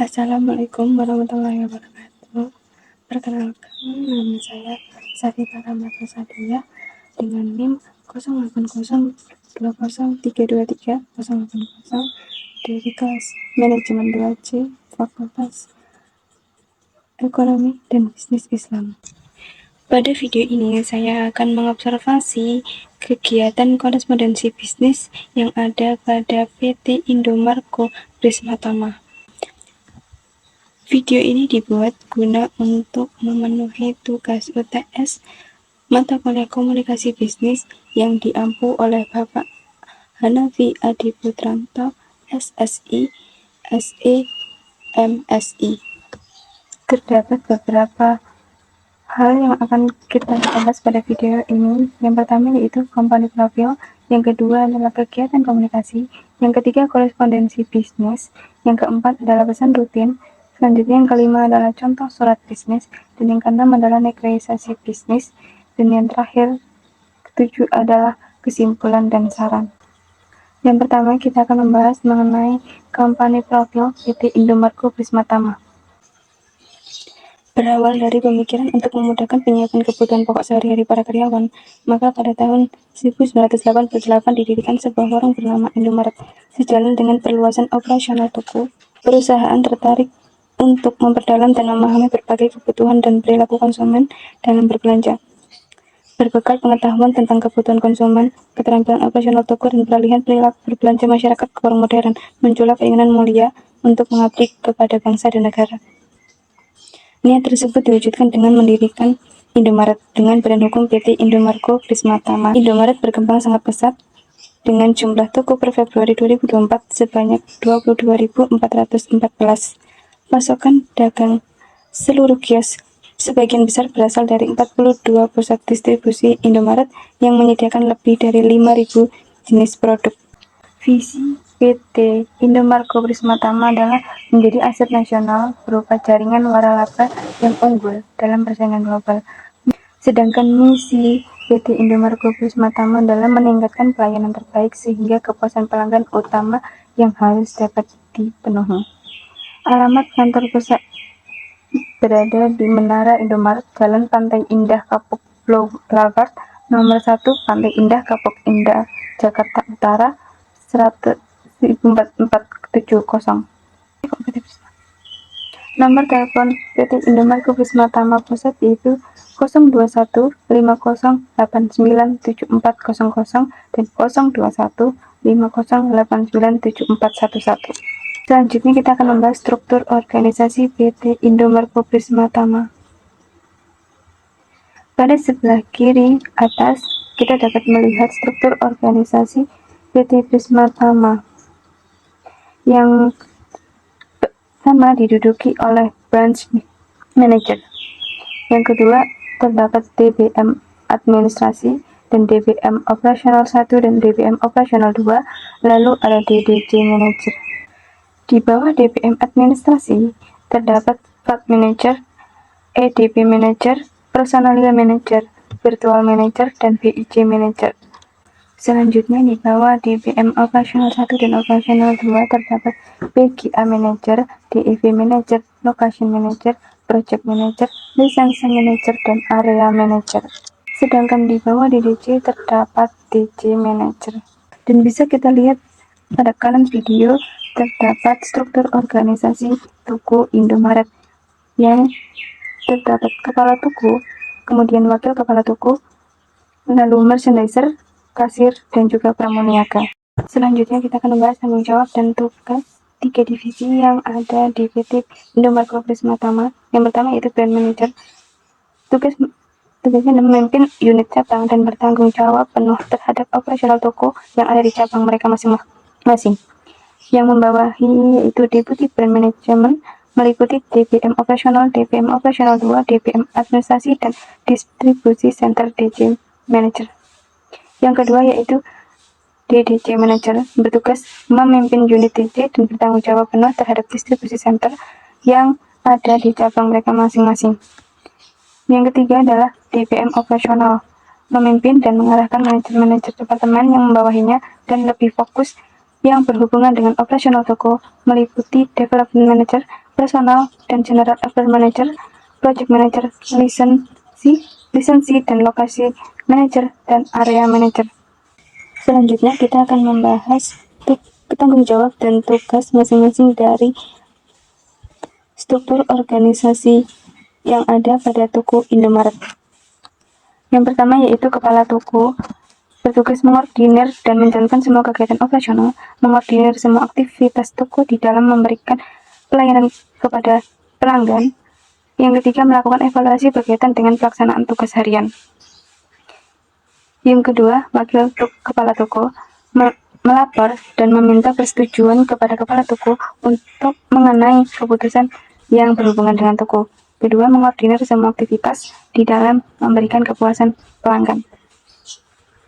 Assalamualaikum warahmatullahi wabarakatuh. Perkenalkan, nama saya Safita Ramata Sadia dengan NIM 08020323 dari kelas Manajemen 2C Fakultas Ekonomi dan Bisnis Islam. Pada video ini saya akan mengobservasi kegiatan korespondensi bisnis yang ada pada PT Indomarko Prisma Tama. Video ini dibuat guna untuk memenuhi tugas UTS mata kuliah komunikasi bisnis yang diampu oleh Bapak Hanafi Adi Putranto, SSI, SE, MSI. Terdapat beberapa hal yang akan kita bahas pada video ini. Yang pertama yaitu company profile, yang kedua adalah kegiatan komunikasi, yang ketiga korespondensi bisnis, yang keempat adalah pesan rutin, selanjutnya yang kelima adalah contoh surat bisnis, dan yang keenam adalah negosiasi bisnis, dan yang terakhir ketujuh adalah kesimpulan dan saran. Yang pertama kita akan membahas mengenai company profile PT Indomarko Prisma Tama. Berawal dari pemikiran untuk memudahkan penyiapan kebutuhan pokok sehari-hari para karyawan, maka pada tahun 1988 didirikan sebuah warung bernama Indomaret. Sejalan dengan perluasan operasional toko, perusahaan tertarik untuk memperdalam dan memahami berbagai kebutuhan dan perilaku konsumen dalam berbelanja. Berbekal pengetahuan tentang kebutuhan konsumen, keterampilan operasional toko, dan peralihan perilaku berbelanja masyarakat ke warung modern, muncullah keinginan mulia untuk mengabdi kepada bangsa dan negara. Niat tersebut diwujudkan dengan mendirikan Indomaret dengan badan hukum PT Indomarko Prisma Tama. Indomaret berkembang sangat pesat dengan jumlah toko per Februari 2024 sebanyak 22.414. Pasokan dagang seluruh kios sebagian besar berasal dari 42 pusat distribusi Indomaret yang menyediakan lebih dari 5.000 jenis produk. Visi PT Indomarko Prisma Tama adalah menjadi aset nasional berupa jaringan waralaba yang unggul dalam persaingan global. Sedangkan misi PT Indomarko Prisma Tama adalah meningkatkan pelayanan terbaik sehingga kepuasan pelanggan utama yang harus dapat dipenuhi. Alamat kantor pusat berada di Menara Indomaret, Jalan Pantai Indah Kapuk Boulevard, nomor 1, Pantai Indah Kapuk Indah, Jakarta Utara, 1470. Nomor telepon PT Indomarko Prisma Tama Pusat yaitu 02150897400 dan 02150897411. Selanjutnya kita akan membahas struktur organisasi PT Indomarko Prisma Tama. Pada sebelah kiri atas kita dapat melihat struktur organisasi PT Prisma Tama yang pertama diduduki oleh branch manager. Yang kedua terdapat DBM administrasi dan DBM operasional 1 dan DBM operasional 2, lalu ada DDC manager. Di bawah DBM administrasi terdapat Fund Manager, EDP Manager, Personalia Manager, Virtual Manager, dan BIC Manager. Selanjutnya di bawah DBM operasional 1 dan operasional 2 terdapat PGA Manager, DEV Manager, Location Manager, Project Manager, Lisensi Manager, dan Area Manager. Sedangkan di bawah DDC terdapat DC Manager. Dan bisa kita lihat pada kanan video terdapat struktur organisasi toko Indomaret yang terdapat kepala toko, kemudian wakil kepala toko, lalu merchandiser, kasir, dan juga pramuniaga. Selanjutnya kita akan membahas tanggung jawab dan tugas 3 divisi yang ada di PT Indomarko Prisma Tama. Yang pertama yaitu brand manager. Tugasnya memimpin unit cabang dan bertanggung jawab penuh terhadap operasional toko yang ada di cabang mereka masing-masing. Yang membawahi yaitu Deputy Brand Management, meliputi DBM operasional, DBM operasional 2, DBM administrasi, dan distribusi center DC manager. Yang kedua yaitu DDC Manager, bertugas memimpin unit DC dan bertanggung jawab penuh terhadap distribusi center yang ada di cabang mereka masing-masing. Yang ketiga adalah DBM Operasional, memimpin dan mengarahkan manajer-manajer departemen yang membawahinya dan lebih fokus yang berhubungan dengan operasional toko, meliputi Development Manager, personal dan general affairs manager, project manager, lisensi dan lokasi manager, dan area manager. Selanjutnya kita akan membahas tanggung jawab dan tugas masing-masing dari struktur organisasi yang ada pada toko Indomaret. Yang pertama yaitu kepala toko, bertugas mengordinir dan menjalankan semua kegiatan operasional, mengordinir semua aktivitas toko di dalam memberikan pelayanan kepada pelanggan. Yang ketiga, melakukan evaluasi berkaitan dengan pelaksanaan tugas harian. Yang kedua, wakil kepala toko melapor dan meminta persetujuan kepada kepala toko untuk mengenai keputusan yang berhubungan dengan toko. Kedua, mengordinir semua aktivitas di dalam memberikan kepuasan pelanggan.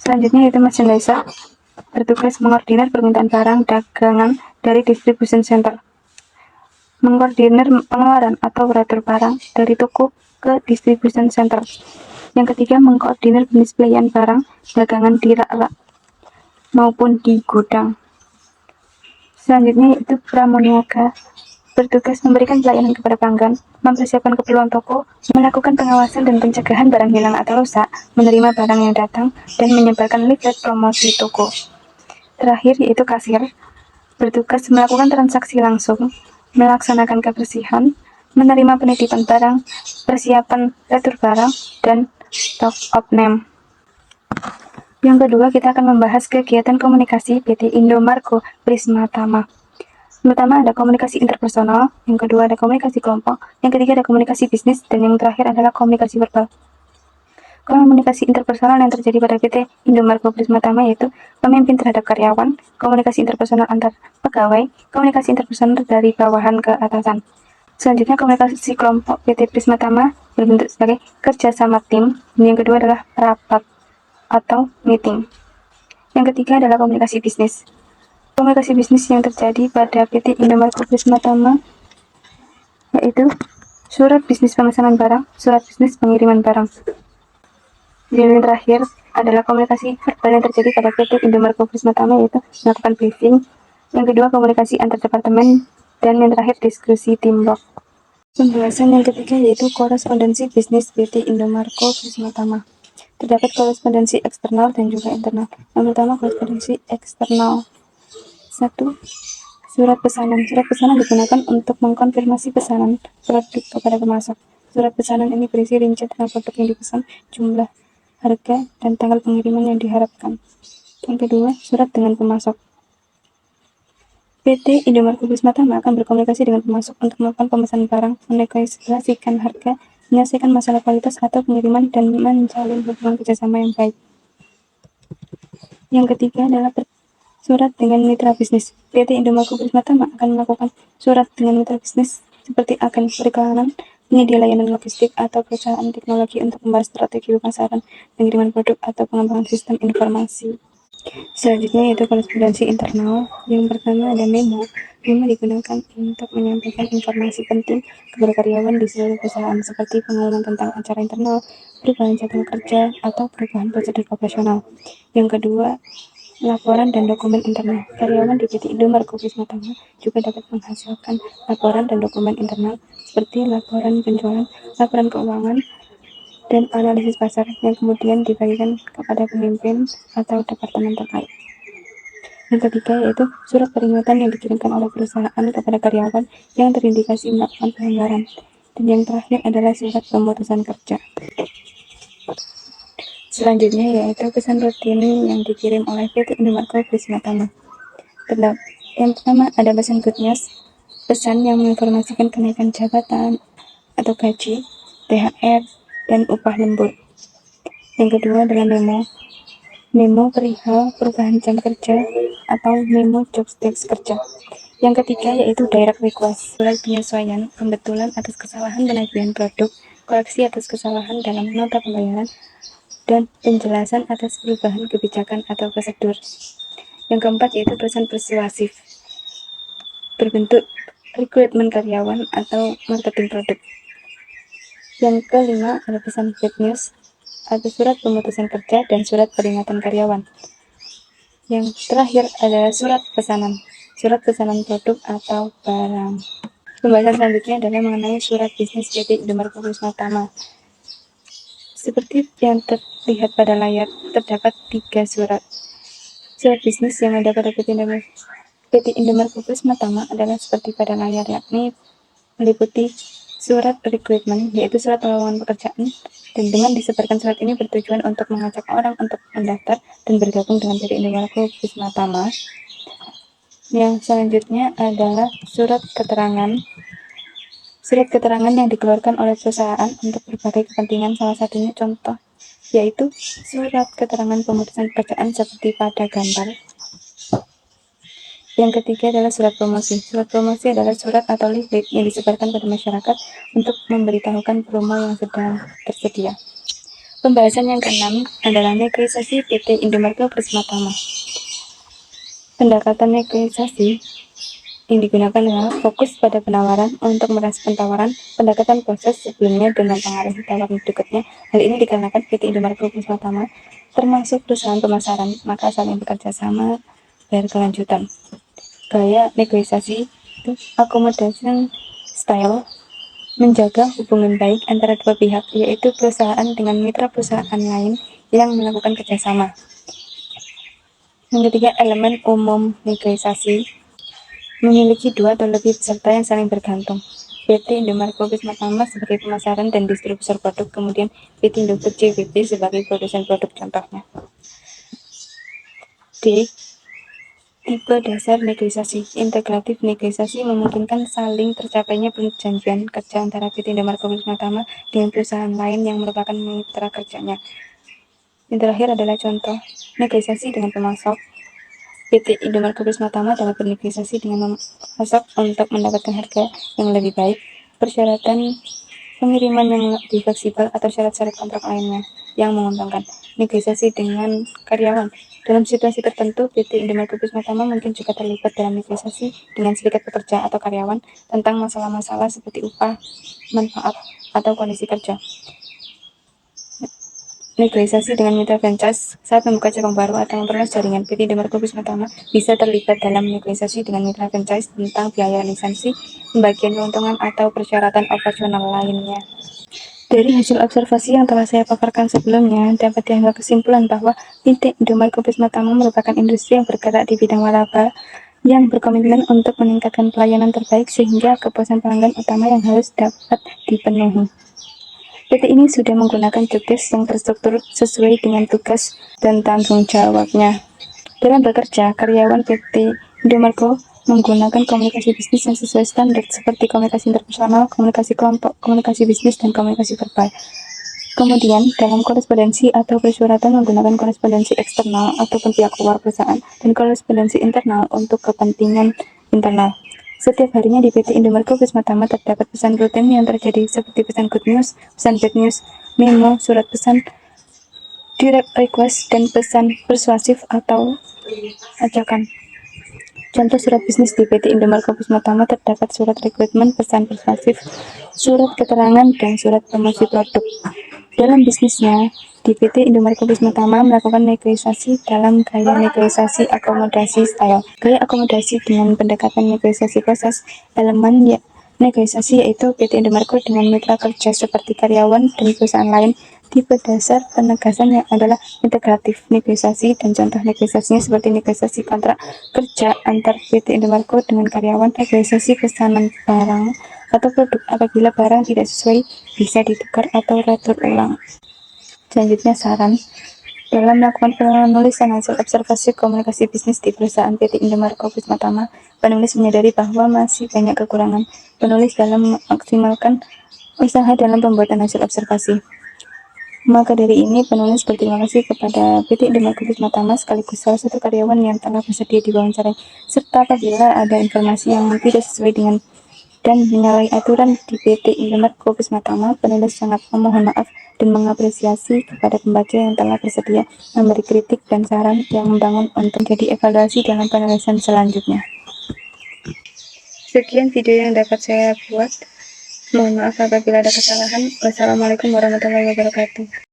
Selanjutnya yaitu merchandiser, bertugas mengordinir permintaan barang dagangan dari distribution center, mengordinir pengeluaran atau beratur barang dari toko ke distribution center. Yang ketiga, mengkoordinir pendisplayan barang dagangan di rak-rak maupun di gudang. Selanjutnya yaitu pramuniaga, bertugas memberikan pelayanan kepada pelanggan, mempersiapkan keperluan toko, melakukan pengawasan dan pencegahan barang hilang atau rusak, menerima barang yang datang, dan menyebarkan leaflet promosi toko. Terakhir yaitu kasir, bertugas melakukan transaksi langsung, melaksanakan kebersihan, menerima penitipan barang, persiapan retur barang, dan stock of name. Yang kedua, kita akan membahas kegiatan komunikasi PT Indomarko Prisma Tama. Yang pertama ada komunikasi interpersonal, yang kedua ada komunikasi kelompok, yang ketiga ada komunikasi bisnis, dan yang terakhir adalah komunikasi verbal. Komunikasi interpersonal yang terjadi pada PT Indomarko Prisma Tama yaitu pemimpin terhadap karyawan, komunikasi interpersonal antar pegawai, komunikasi interpersonal dari bawahan ke atasan. Selanjutnya komunikasi kelompok PT Prisma Tama berbentuk sebagai kerjasama tim, dan yang kedua adalah rapat atau meeting. Yang ketiga adalah komunikasi bisnis. Komunikasi bisnis yang terjadi pada PT Indomarko Prisma Tama yaitu surat bisnis pemesanan barang, surat bisnis pengiriman barang. Dan yang terakhir adalah komunikasi verbal yang terjadi pada PT Indomarko Prisma Tama yaitu melakukan briefing. Yang kedua komunikasi antar departemen, dan yang terakhir diskusi teamwork. Pembahasan yang ketiga yaitu korespondensi bisnis PT Indomarko Prisma Tama. Terdapat korespondensi eksternal dan juga internal. Yang pertama korespondensi eksternal. 1. Surat pesanan. Surat pesanan digunakan untuk mengkonfirmasi pesanan produk kepada pemasok. Surat pesanan ini berisi rincian tentang produk yang dipesan, jumlah, harga, dan tanggal pengiriman yang diharapkan. Yang kedua, surat dengan pemasok. PT Indomarko Prisma Tama akan berkomunikasi dengan pemasok untuk melakukan pemesanan barang, menegosiasikan harga, menyelesaikan masalah kualitas atau pengiriman, dan menjalin hubungan kerjasama yang baik. Yang ketiga adalah surat dengan mitra bisnis. PT Indomarko Prisma Tama akan melakukan surat dengan mitra bisnis seperti agen periklanan, penyedia layanan logistik, atau perusahaan teknologi untuk membahas strategi pemasaran, pengiriman produk, atau pengembangan sistem informasi. Selanjutnya yaitu korespondensi internal. Yang pertama ada memo. Memo digunakan untuk menyampaikan informasi penting kepada karyawan di seluruh perusahaan seperti pengumuman tentang acara internal, perubahan jadwal kerja, atau perubahan prosedur operasional. Yang kedua, laporan dan dokumen internal. Karyawan di PT Indomarko Prisma Tama juga dapat menghasilkan laporan dan dokumen internal seperti laporan penjualan, laporan keuangan, dan analisis pasar yang kemudian dibagikan kepada pemimpin atau departemen terkait. Yang ketiga yaitu surat peringatan yang dikirimkan oleh perusahaan kepada karyawan yang terindikasi melakukan pelanggaran. Dan yang terakhir adalah surat pemutusan kerja. Selanjutnya yaitu pesan rutin yang dikirim oleh PT Indomarko Prisma Tama. Yang pertama ada pesan good news, pesan yang menginformasikan kenaikan jabatan atau gaji, THR, dan upah lembur. Yang kedua adalah memo perihal perubahan jam kerja atau memo job desk kerja. Yang ketiga yaitu direct request, surat penyesuaian, pembetulan atas kesalahan penagihan produk, koreksi atas kesalahan dalam nota pembayaran, dan penjelasan atas perubahan kebijakan atau prosedur. Yang keempat yaitu pesan persuasif, berbentuk rekrutmen karyawan atau marketing produk. Yang kelima ada pesan bad news, atau surat pemutusan kerja dan surat peringatan karyawan. Yang terakhir adalah surat pesanan produk atau barang. Pembahasan selanjutnya adalah mengenai surat bisnis PT Indomaret Wisma Tama. Seperti yang terlihat pada layar, terdapat 3 surat. Surat bisnis yang ada pada PT Indomaret Wisma Tama adalah seperti pada layar, yakni meliputi surat rekrutmen, yaitu surat lowongan pekerjaan, dan dengan disebarkan surat ini bertujuan untuk mengajak orang untuk mendaftar dan bergabung dengan PT Indomaret Wisma Tama. Yang selanjutnya adalah surat keterangan yang dikeluarkan oleh perusahaan untuk berbagai kepentingan, salah satunya contoh yaitu surat keterangan pemutusan pekerjaan seperti pada gambar. Yang ketiga adalah surat promosi. Surat promosi adalah surat atau leaflet yang disebarkan pada masyarakat untuk memberitahukan promo yang sedang tersedia. Pembahasan yang keenam adalah negosiasi PT Indomaret Wisma Tama. Pendekatan negosiasi yang digunakan adalah fokus pada penawaran untuk merespon tawaran, pendekatan proses sebelumnya dengan pengaruhi tawaran berikutnya. Hal ini dikarenakan PT Indomaret Wisma Tama termasuk perusahaan pemasaran, maka saling bekerja sama berkelanjutan. Gaya negosiasi itu accommodation style, menjaga hubungan baik antara dua pihak, yaitu perusahaan dengan mitra perusahaan lain yang melakukan kerjasama. Yang ketiga, elemen umum negosiasi, memiliki 2 atau lebih peserta yang saling bergantung. PT Indomaret Wisma Tama sebagai pemasaran dan distributor produk, kemudian PT Indofood JBP sebagai produsen produk contohnya. D. Tipe dasar negosiasi. Integratif negosiasi memungkinkan saling tercapainya perjanjian kerja antara PT Indomaret Wisma Tama dengan perusahaan lain yang merupakan mitra kerjanya. Yang terakhir adalah contoh negosiasi dengan pemasok. PT Indomaret Wisma Tama dapat bernegosiasi dengan pemasok untuk mendapatkan harga yang lebih baik, persyaratan pengiriman yang lebih fleksibel, atau syarat-syarat kontrak lainnya yang menguntungkan. Negosiasi dengan karyawan. Dalam situasi tertentu, PT Indomaret Wisma Tama mungkin juga terlibat dalam negosiasi dengan serikat pekerja atau karyawan tentang masalah-masalah seperti upah, manfaat, atau kondisi kerja. Negosiasi dengan mitra franchise. Saat membuka cabang baru atau memperluas jaringan, PT Indomaret Wisma Tama bisa terlibat dalam negosiasi dengan mitra franchise tentang biaya lisensi, pembagian keuntungan, atau persyaratan operasional lainnya. Dari hasil observasi yang telah saya paparkan sebelumnya, dapat diambil kesimpulan bahwa PT Indomaret Wisma Tama merupakan industri yang bergerak di bidang waralaba yang berkomitmen untuk meningkatkan pelayanan terbaik sehingga kepuasan pelanggan utama yang harus dapat dipenuhi. PT ini sudah menggunakan jobdesk yang terstruktur sesuai dengan tugas dan tanggung jawabnya. Dalam bekerja, karyawan PT Indomaret menggunakan komunikasi bisnis yang sesuai standar seperti komunikasi interpersonal, komunikasi kelompok, komunikasi bisnis, dan komunikasi verbal. Kemudian, dalam korespondensi atau persuratan menggunakan korespondensi eksternal ataupun pihak luar perusahaan dan korespondensi internal untuk kepentingan internal. Setiap harinya di PT Indomaret Wisma Tama terdapat pesan rutin yang terjadi seperti pesan good news, pesan bad news, memo, surat pesan, direct request, dan pesan persuasif atau ajakan. Contoh surat bisnis di PT Indomaret Wisma Tama terdapat surat rekrutmen, pesan persuasif, surat keterangan, dan surat promosi produk. Dalam bisnisnya, di PT Indomaret Wisma Tama melakukan negosiasi dalam gaya negosiasi akomodasi style. Gaya akomodasi dengan pendekatan negosiasi proses elemen negosiasi yaitu PT Indomaret dengan mitra kerja seperti karyawan dan perusahaan lain. Tipe dasar penegasan yang adalah integratif negosiasi, dan contoh negosiasinya seperti negosiasi kontrak kerja antar PT Indomaret dengan karyawan, negosiasi pesanan barang atau produk apabila barang tidak sesuai bisa ditukar atau retur ulang. Selanjutnya saran. Dalam melakukan penulisan hasil observasi komunikasi bisnis di perusahaan PT Indomaret Wisma Tama, penulis menyadari bahwa masih banyak kekurangan penulis dalam memaksimalkan usaha dalam pembuatan hasil observasi. Maka dari ini, penulis berterima kasih kepada PT Indomaret Wisma Tama sekaligus salah satu karyawan yang telah bersedia diwawancarai, serta apabila ada informasi yang tidak sesuai dengan dan menyalahi aturan di PT Indomaret Wisma Tama, penulis sangat memohon maaf dan mengapresiasi kepada pembaca yang telah bersedia memberi kritik dan saran yang membangun untuk jadi evaluasi dalam penulisan selanjutnya. Sekian video yang dapat saya buat. Mohon maaf apabila ada kesalahan. Wassalamualaikum warahmatullahi wabarakatuh.